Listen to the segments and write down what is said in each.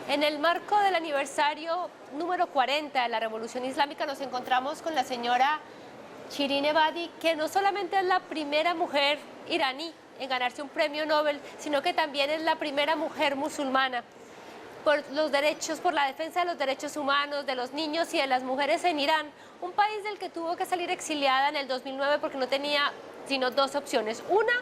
En el marco del aniversario número 40 de la Revolución Islámica nos encontramos con la señora Shirin Ebadi, que no solamente es la primera mujer iraní en ganarse un premio Nobel, sino que también es la primera mujer musulmana por los derechos, por la defensa de los derechos humanos, de los niños y de las mujeres en Irán, un país del que tuvo que salir exiliada en el 2009 porque no tenía sino dos opciones. Una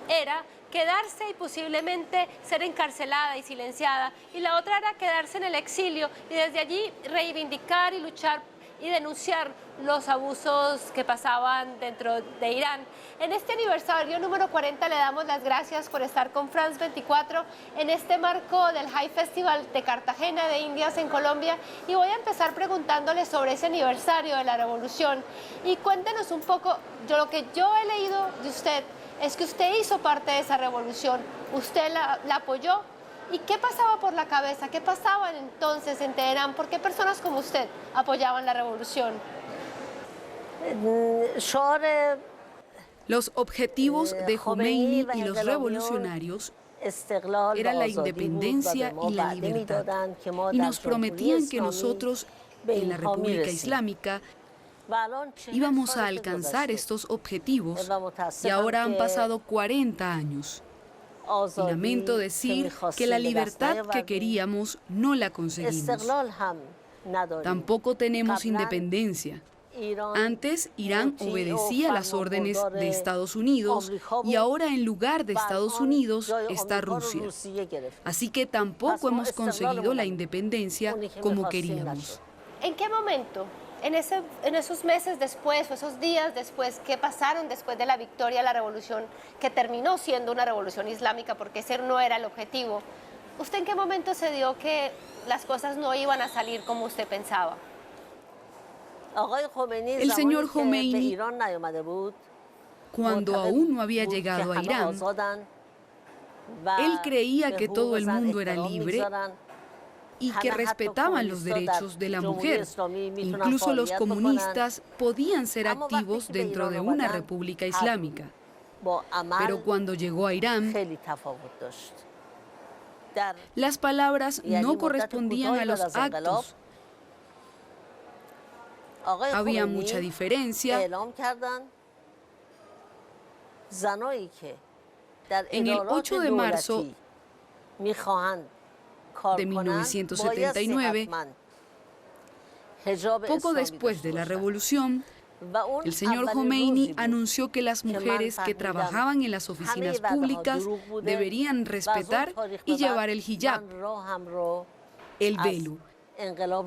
era quedarse y posiblemente ser encarcelada y silenciada, y la otra era quedarse en el exilio y desde allí reivindicar y luchar y denunciar los abusos que pasaban dentro de Irán. En este aniversario número 40 le damos las gracias por estar con France 24 en este marco del High Festival de Cartagena de Indias en Colombia, y voy a empezar preguntándole sobre ese aniversario de la revolución. Y cuéntenos un poco, lo que yo he leído de usted es que usted hizo parte de esa revolución, usted la apoyó. ¿Y qué pasaba por la cabeza? ¿Qué pasaba entonces en Teherán? ¿Por qué personas como usted apoyaban la revolución? Los objetivos de Jomeini y los revolucionarios eran la independencia y la libertad. Y nos prometían que nosotros, en la República Islámica, íbamos a alcanzar estos objetivos, y ahora han pasado 40 años. Y lamento decir que la libertad que queríamos no la conseguimos. Tampoco tenemos independencia. Antes, Irán obedecía las órdenes de Estados Unidos, y ahora en lugar de Estados Unidos está Rusia. Así que tampoco hemos conseguido la independencia como queríamos. ¿En qué momento? En esos meses después o esos días después, ¿qué pasaron después de la victoria de la revolución, que terminó siendo una revolución islámica porque ese no era el objetivo? ¿Usted en qué momento se dio que las cosas no iban a salir como usted pensaba? El señor Jomeini, cuando aún no había llegado a Irán, él creía que todo el mundo era libre y que respetaban los derechos de la mujer. Incluso los comunistas podían ser activos dentro de una república islámica. Pero cuando llegó a Irán, las palabras no correspondían a los actos. Había mucha diferencia. En el 8 de marzo de 1979, poco después de la revolución, el señor Jomeini anunció que las mujeres que trabajaban en las oficinas públicas deberían respetar y llevar el hijab, el velo.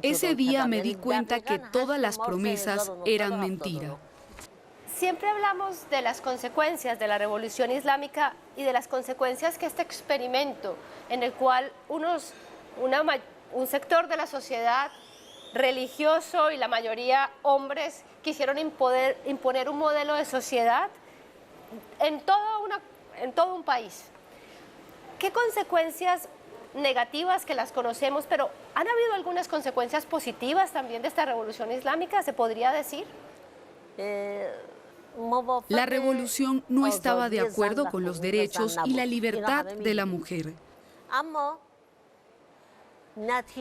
Ese día me di cuenta que todas las promesas eran mentira. Siempre hablamos de las consecuencias de la revolución islámica y de las consecuencias que este experimento, en el cual un sector de la sociedad religioso y la mayoría hombres quisieron imponer un modelo de sociedad en todo un país. ¿Qué consecuencias negativas, que las conocemos, pero han habido algunas consecuencias positivas también de esta revolución islámica, se podría decir? La revolución no estaba de acuerdo con los derechos y la libertad de la mujer.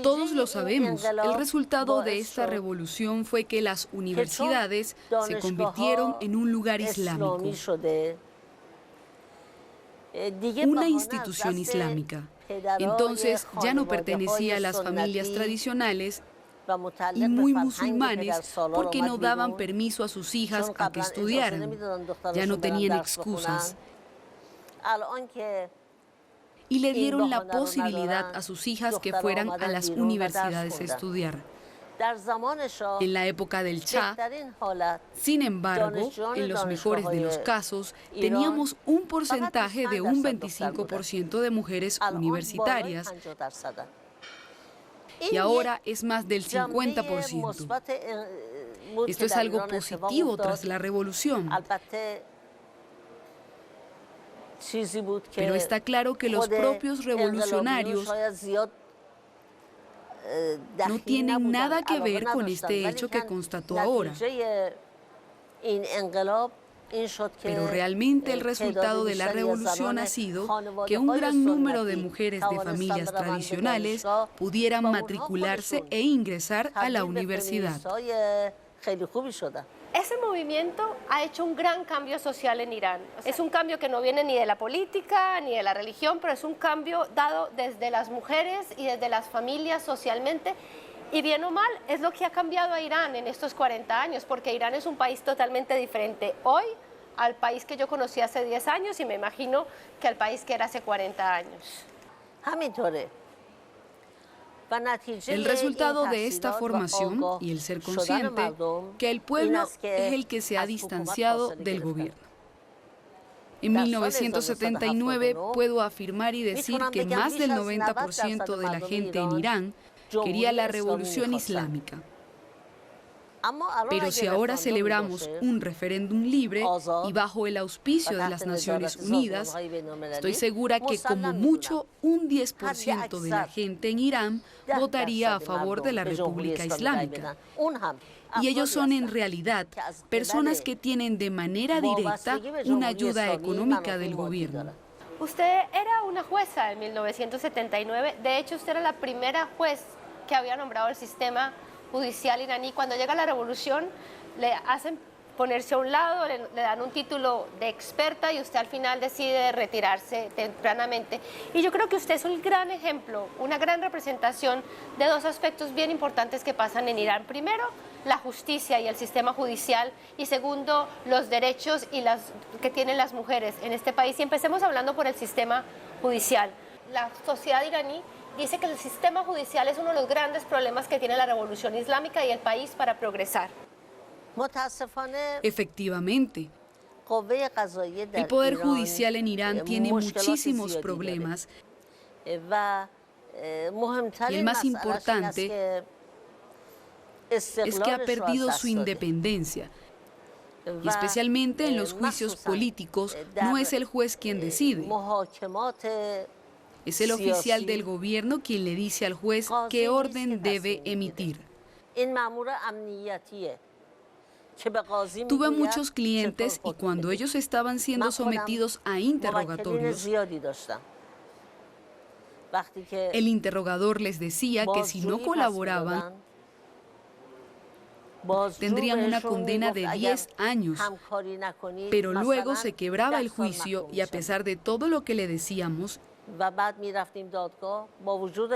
Todos lo sabemos. El resultado de esta revolución fue que las universidades se convirtieron en un lugar islámico, una institución islámica. Entonces ya no pertenecía a las familias tradicionales y muy musulmanes, porque no daban permiso a sus hijas a que estudiaran. Ya no tenían excusas. Y le dieron la posibilidad a sus hijas que fueran a las universidades a estudiar. En la época del Shah, sin embargo, en los mejores de los casos, teníamos un porcentaje de un 25% de mujeres universitarias. Y ahora es más del 50%. Esto es algo positivo tras la revolución. Pero está claro que los propios revolucionarios no tienen nada que ver con este hecho que constató ahora. Pero realmente el resultado de la revolución ha sido que un gran número de mujeres de familias tradicionales pudieran matricularse e ingresar a la universidad. Ese movimiento ha hecho un gran cambio social en Irán. Es un cambio que no viene ni de la política ni de la religión, pero es un cambio dado desde las mujeres y desde las familias socialmente. Y bien o mal, es lo que ha cambiado a Irán en estos 40 años, porque Irán es un país totalmente diferente hoy al país que yo conocí hace 10 años y me imagino que al país que era hace 40 años. El resultado de esta formación y el ser consciente que el pueblo es el que se ha distanciado del gobierno. En 1979 puedo afirmar y decir que más del 90% de la gente en Irán quería la revolución islámica. Pero si ahora celebramos un referéndum libre y bajo el auspicio de las Naciones Unidas, estoy segura que como mucho un 10% de la gente en Irán votaría a favor de la República Islámica. Y ellos son en realidad personas que tienen de manera directa una ayuda económica del gobierno. Usted era una jueza en 1979, de hecho usted era la primera juez que había nombrado el sistema judicial iraní. Cuando llega la revolución le hacen ponerse a un lado, le dan un título de experta y usted al final decide retirarse tempranamente. Y yo creo que usted es un gran ejemplo, una gran representación de dos aspectos bien importantes que pasan en Irán. Primero, la justicia y el sistema judicial, y segundo, los derechos que tienen las mujeres en este país. Y empecemos hablando por el sistema judicial. La sociedad iraní dice que el sistema judicial es uno de los grandes problemas que tiene la revolución islámica y el país para progresar. Efectivamente, el poder judicial en Irán tiene muchísimos problemas y el más importante es que ha perdido su independencia. Y especialmente en los juicios políticos no es el juez quien decide. Es el oficial del gobierno quien le dice al juez qué orden debe emitir. Tuve muchos clientes y cuando ellos estaban siendo sometidos a interrogatorios, el interrogador les decía que si no colaboraban, tendrían una condena de 10 años. Pero luego se quebraba el juicio y a pesar de todo lo que le decíamos,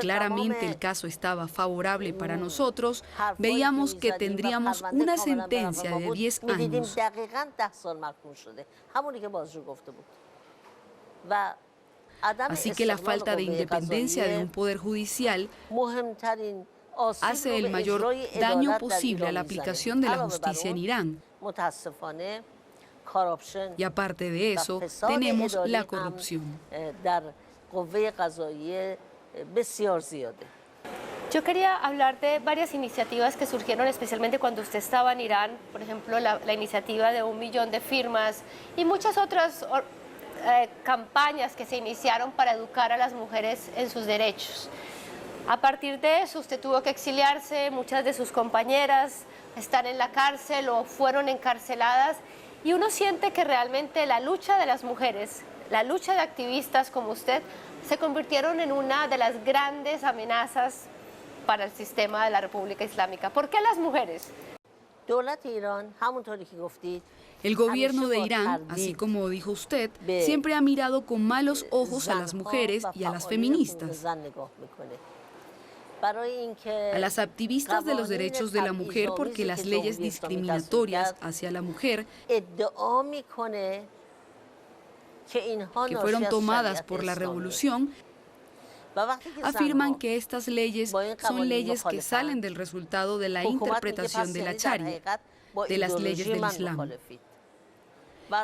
claramente el caso estaba favorable para nosotros, veíamos que tendríamos una sentencia de 10 años. Así que la falta de independencia de un poder judicial hace el mayor daño posible a la aplicación de la justicia en Irán. Y aparte de eso, tenemos la corrupción. Yo quería hablar de varias iniciativas que surgieron especialmente cuando usted estaba en Irán, por ejemplo, la iniciativa de 1 millón de firmas y muchas otras campañas que se iniciaron para educar a las mujeres en sus derechos. A partir de eso, usted tuvo que exiliarse, muchas de sus compañeras están en la cárcel o fueron encarceladas, y uno siente que realmente la lucha de las mujeres, la lucha de activistas como usted, se convirtieron en una de las grandes amenazas para el sistema de la República Islámica. ¿Por qué las mujeres? El gobierno de Irán, así como dijo usted, siempre ha mirado con malos ojos a las mujeres y a las feministas. A las activistas de los derechos de la mujer, porque las leyes discriminatorias hacia la mujer que fueron tomadas por la revolución, afirman que estas leyes son leyes que salen del resultado de la interpretación de la Sharia, de las leyes del Islam.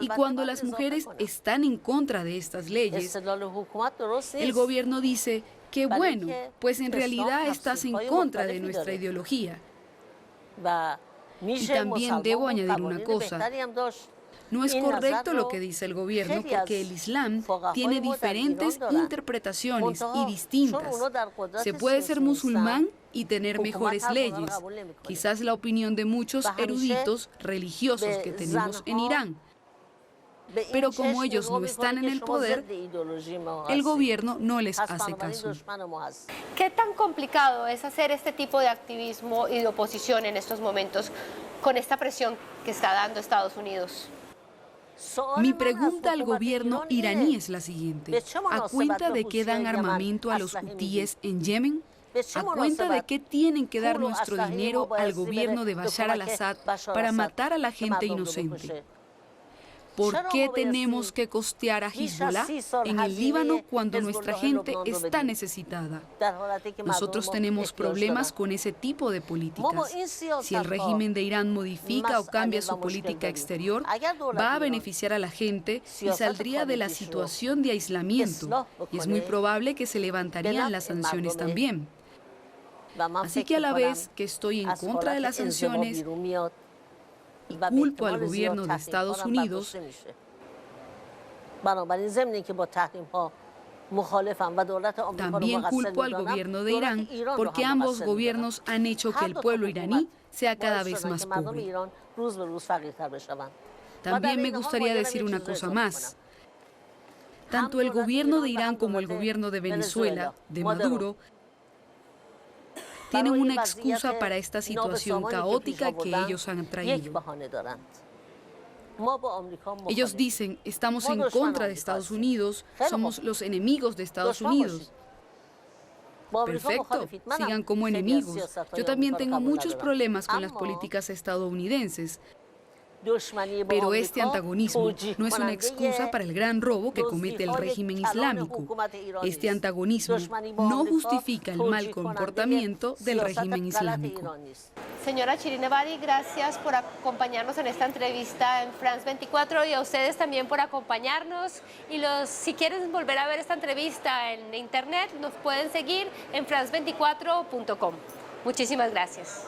Y cuando las mujeres están en contra de estas leyes, el gobierno dice que bueno, pues en realidad estás en contra de nuestra ideología. Y también debo añadir una cosa. No es correcto lo que dice el gobierno porque el Islam tiene diferentes interpretaciones y distintas. Se puede ser musulmán y tener mejores leyes. Quizás la opinión de muchos eruditos religiosos que tenemos en Irán. Pero como ellos no están en el poder, el gobierno no les hace caso. ¿Qué tan complicado es hacer este tipo de activismo y de oposición en estos momentos con esta presión que está dando Estados Unidos? Mi pregunta al gobierno iraní es la siguiente. ¿A cuenta de qué dan armamento a los hutíes en Yemen? ¿A cuenta de qué tienen que dar nuestro dinero al gobierno de Bashar al-Assad para matar a la gente inocente? ¿Por qué tenemos que costear a Hezbollah en el Líbano cuando nuestra gente está necesitada? Nosotros tenemos problemas con ese tipo de políticas. Si el régimen de Irán modifica o cambia su política exterior, va a beneficiar a la gente y saldría de la situación de aislamiento. Y es muy probable que se levantarían las sanciones también. Así que a la vez que estoy en contra de las sanciones y culpo al gobierno de Estados Unidos, también culpo al gobierno de Irán porque ambos gobiernos han hecho que el pueblo iraní sea cada vez más pobre. También me gustaría decir una cosa más. Tanto el gobierno de Irán como el gobierno de Venezuela, de Maduro, tienen una excusa para esta situación caótica que ellos han traído. Ellos dicen, estamos en contra de Estados Unidos, somos los enemigos de Estados Unidos. Perfecto, sigan como enemigos. Yo también tengo muchos problemas con las políticas estadounidenses. Pero este antagonismo no es una excusa para el gran robo que comete el régimen islámico. Este antagonismo no justifica el mal comportamiento del régimen islámico. Señora Shirin Ebadi, gracias por acompañarnos en esta entrevista en France 24 y a ustedes también por acompañarnos. Y si quieren volver a ver esta entrevista en internet, nos pueden seguir en france24.com. Muchísimas gracias.